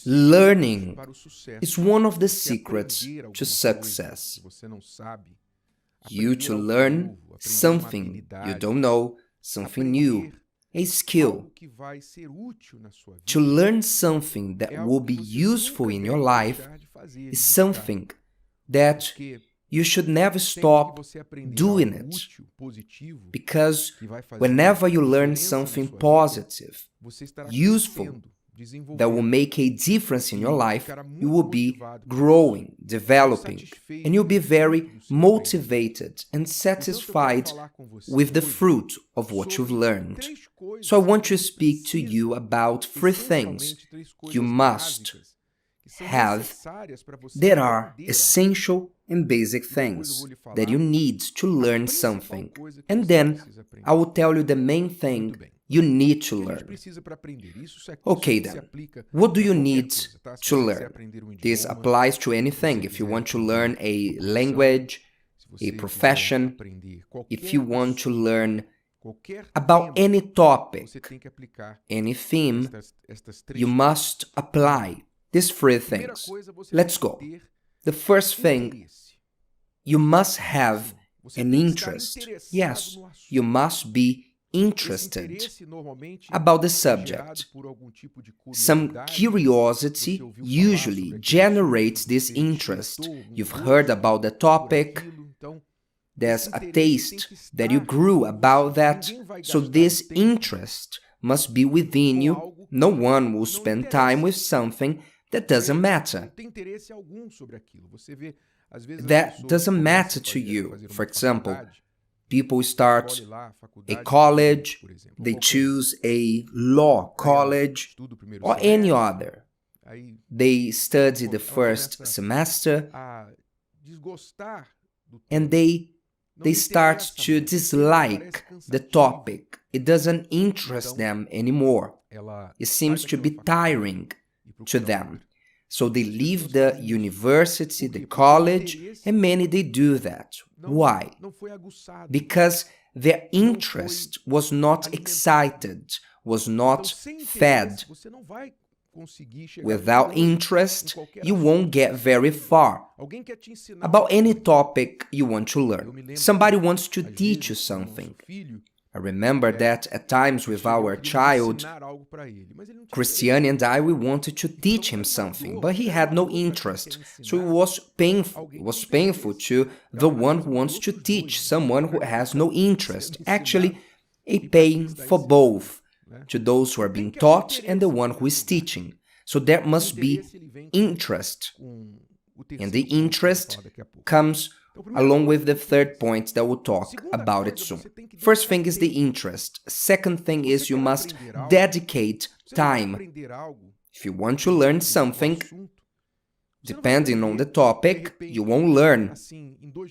Learning is one of the secrets to success. You to learn something you don't know, something new, a skill. To learn something that will be useful in your life is something that you should never stop doing it. Because whenever you learn something positive, useful, that will make a difference in your life, you will be growing, developing, and you'll be very motivated and satisfied with the fruit of what you've learned. So I want to speak to you about 3 things you must have that are essential and basic things that you need to learn something. And then I will tell you the main thing you need to learn. Okay then, what do you need to learn? This applies to anything. If you want to learn a language, a profession, if you want to learn about any topic, any theme, you must apply these 3 things. Let's go. The first thing, you must have an interest. Yes, you must be interested about the subject. Some curiosity usually generates this interest. You've heard about the topic, there's a taste that you grew about that, so this interest must be within you. No one will spend time with something that doesn't matter. That doesn't matter to you. For example, people start a college, they choose a law college or any other. They study the first semester and they start to dislike the topic. It doesn't interest them anymore. It seems to be tiring to them. So they leave the university, the college, and many they do that. Why? Because their interest was not excited, was not fed. Without interest, you won't get very far. About any topic you want to learn. Somebody wants to teach you something. I remember that at times with our child, Cristiane and I, we wanted to teach him something, but he had no interest. So it was painful. It was painful to the one who wants to teach someone who has no interest. Actually, a pain for both, to those who are being taught and the one who is teaching. So there must be interest. And the interest comes along with the third point that we'll talk about it soon. First thing is the interest. Second thing is you must dedicate time. If you want to learn something, depending on the topic, you won't learn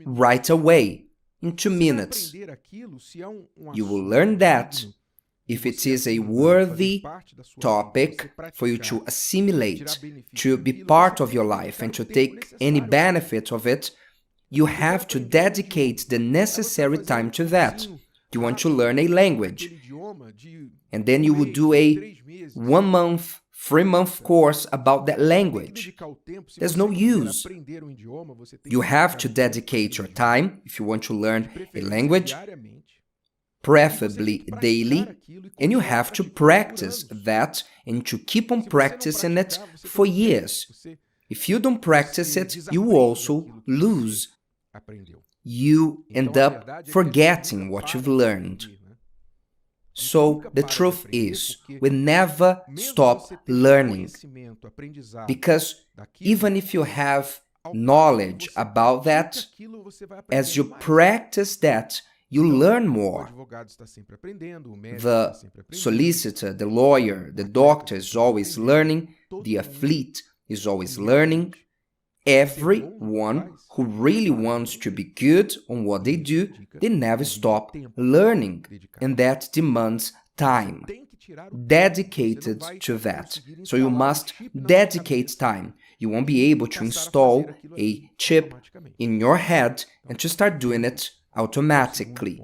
right away, in 2 minutes. You will learn that if it is a worthy topic for you to assimilate, to be part of your life and to take any benefit of it. You have to dedicate the necessary time to that. You want to learn a language, and then you will do a 1 month, 3-month course about that language. There's no use. You have to dedicate your time, if you want to learn a language, preferably daily, and you have to practice that and to keep on practicing it for years. If you don't practice it, you will also lose. You end up forgetting what you've learned. So the truth is, we never stop learning. Because even if you have knowledge about that, as you practice that, you learn more. The solicitor, the lawyer, the doctor is always learning. The athlete is always learning. Everyone who really wants to be good on what they do, they never stop learning. And that demands time. Dedicated to that. So you must dedicate time. You won't be able to install a chip in your head and to start doing it automatically.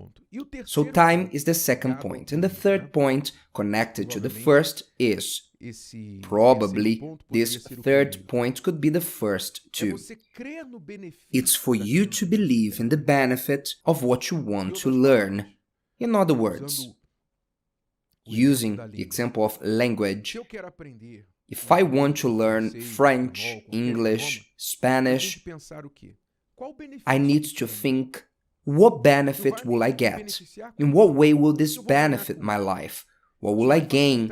So time is the second point. And the third point, connected to the first, is Probably this third point could be the first too. It's for you to believe in the benefit of what you want to learn. In other words, using the example of language, if I want to learn French, English, Spanish, I need to think, what benefit will I get? In what way will this benefit my life? What will I gain?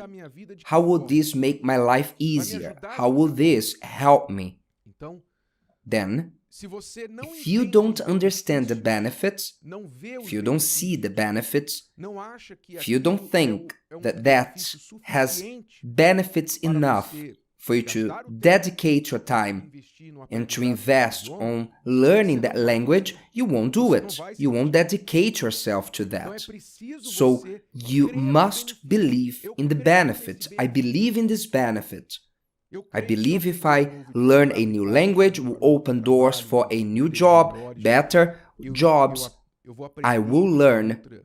How will this make my life easier? How will this help me? Then, if you don't understand the benefits, if you don't see the benefits, if you don't think that that has benefits enough for you to dedicate your time and to invest on learning that language, you won't do it. You won't dedicate yourself to that. So you must believe in the benefit. I believe in this benefit. I believe if I learn a new language, it will open doors for a new job, better jobs. I will learn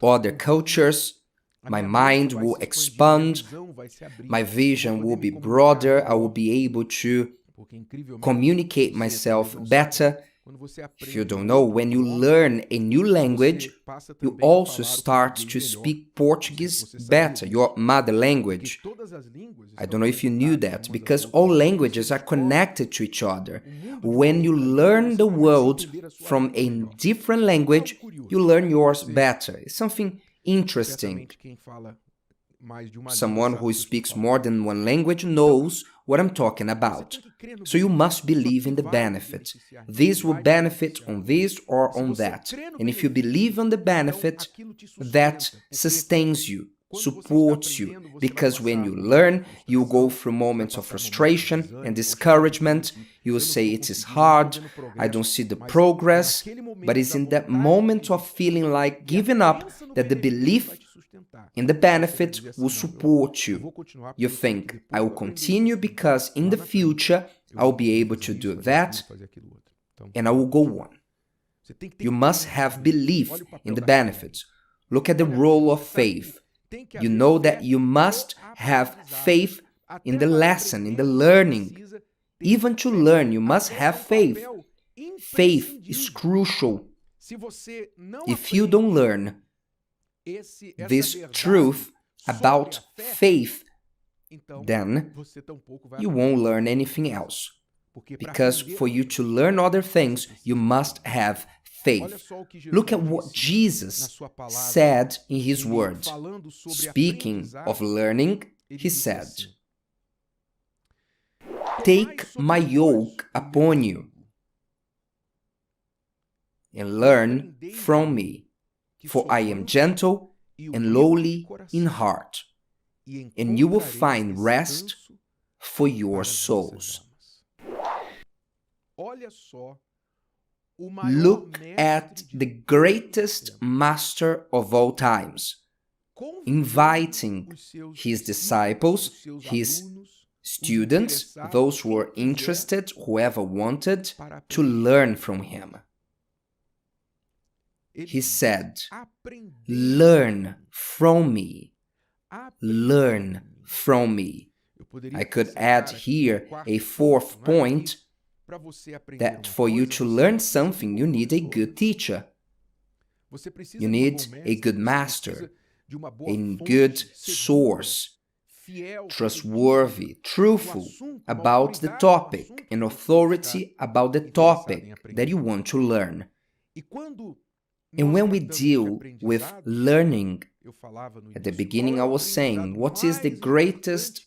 other cultures. My mind will expand, my vision will be broader, I will be able to communicate myself better. If you don't know, when you learn a new language, you also start to speak Portuguese better, your mother language. I don't know if you knew that, because all languages are connected to each other. When you learn the world from a different language, you learn yours better. It's something interesting. Someone who speaks more than one language knows what I'm talking about. So you must believe in the benefit. This will benefit on this or on that. And if you believe on the benefit, that sustains you, supports you. Because when you learn, you go through moments of frustration and discouragement. You will say, it is hard, I don't see the progress. But it's in that moment of feeling like giving up that the belief in the benefit will support you. You think, I will continue because in the future I will be able to do that and I will go on. You must have belief in the benefits. Look at the role of faith. You know that you must have faith in the lesson, in the learning. Even to learn, you must have faith. Faith is crucial. If you don't learn this truth about faith, then you won't learn anything else. Because for you to learn other things, you must have faith. Look at what Jesus said in his words. Speaking of learning, he said, "Take my yoke upon you and learn from me, for I am gentle and lowly in heart, and you will find rest for your souls." Look at the greatest master of all times, inviting his disciples, his students, those who were interested, whoever wanted, to learn from him. He said, "Learn from me. Learn from me." I could add here a fourth point, that for you to learn something, you need a good teacher. You need a good master, a good source, trustworthy, truthful about the topic, and authority about the topic that you want to learn. And when we deal with learning, at the beginning I was saying, what is the greatest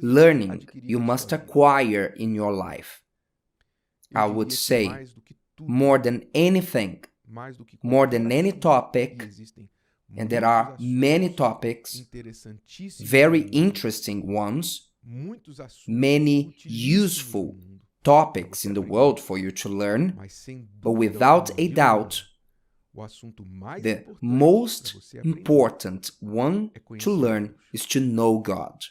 learning you must acquire in your life? I would say, more than anything, more than any topic, and there are many topics, very interesting ones, many useful topics in the world for you to learn, but without a doubt, the most important one to learn is to know God.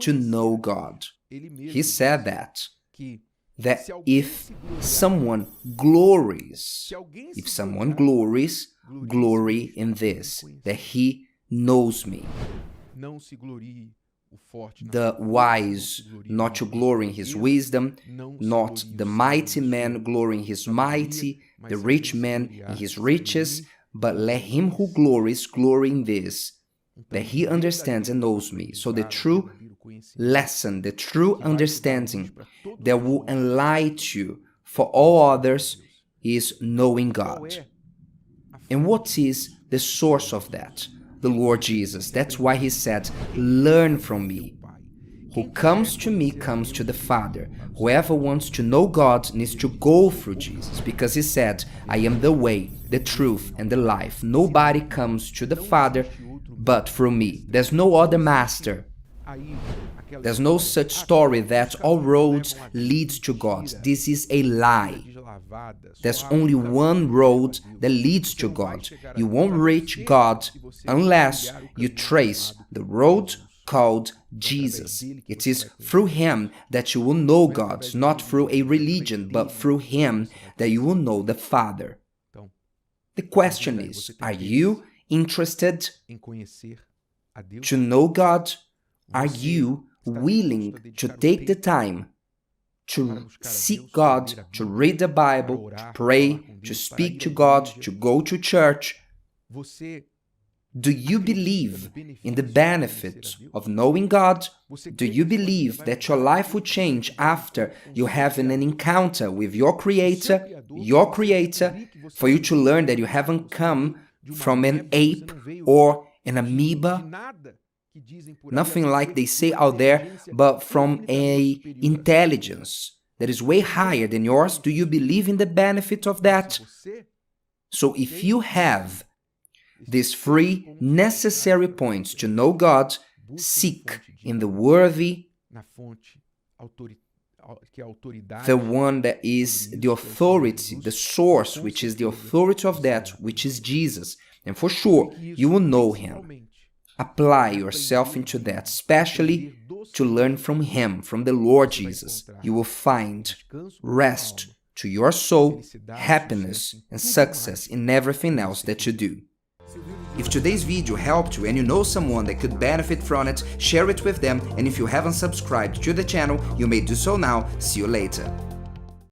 To know God. He said that if someone glories, glory in this, that he knows me. the wise not to glory in his wisdom, not the mighty man glory in his mighty, the rich man in his riches, but let him who glories glory in this, that he understands and knows me. So the true lesson, the true understanding that will enlighten you for all others is knowing God. And what is the source of that? The Lord Jesus. That's why he said, learn from me. Who comes to me comes to the Father. Whoever wants to know God needs to go through Jesus, because he said, I am the way, the truth, and the life. Nobody comes to the Father but through me. There's no other master. There's no such story that all roads lead to God. This is a lie. There's only one road that leads to God. You won't reach God unless you trace the road called Jesus. It is through him that you will know God, not through a religion, but through him that you will know the Father. The question is, are you interested to know God? Are you willing to take the time to seek God, to read the Bible, to pray, to speak to God, to go to church? Do you believe in the benefit of knowing God? Do you believe that your life will change after you have an encounter with your Creator, for you to learn that you haven't come from an ape or an amoeba? Nothing like they say out there, but from an intelligence that is way higher than yours. Do you believe in the benefit of that? So if you have these three necessary points to know God, seek in the worthy, the one that is the authority, the source, which is the authority of that, which is Jesus. And for sure, you will know him. Apply yourself into that, especially to learn from him, from the Lord Jesus. You will find rest to your soul, happiness, and success in everything else that you do. If today's video helped you and you know someone that could benefit from it, share it with them, and if you haven't subscribed to the channel, you may do so now. See you later.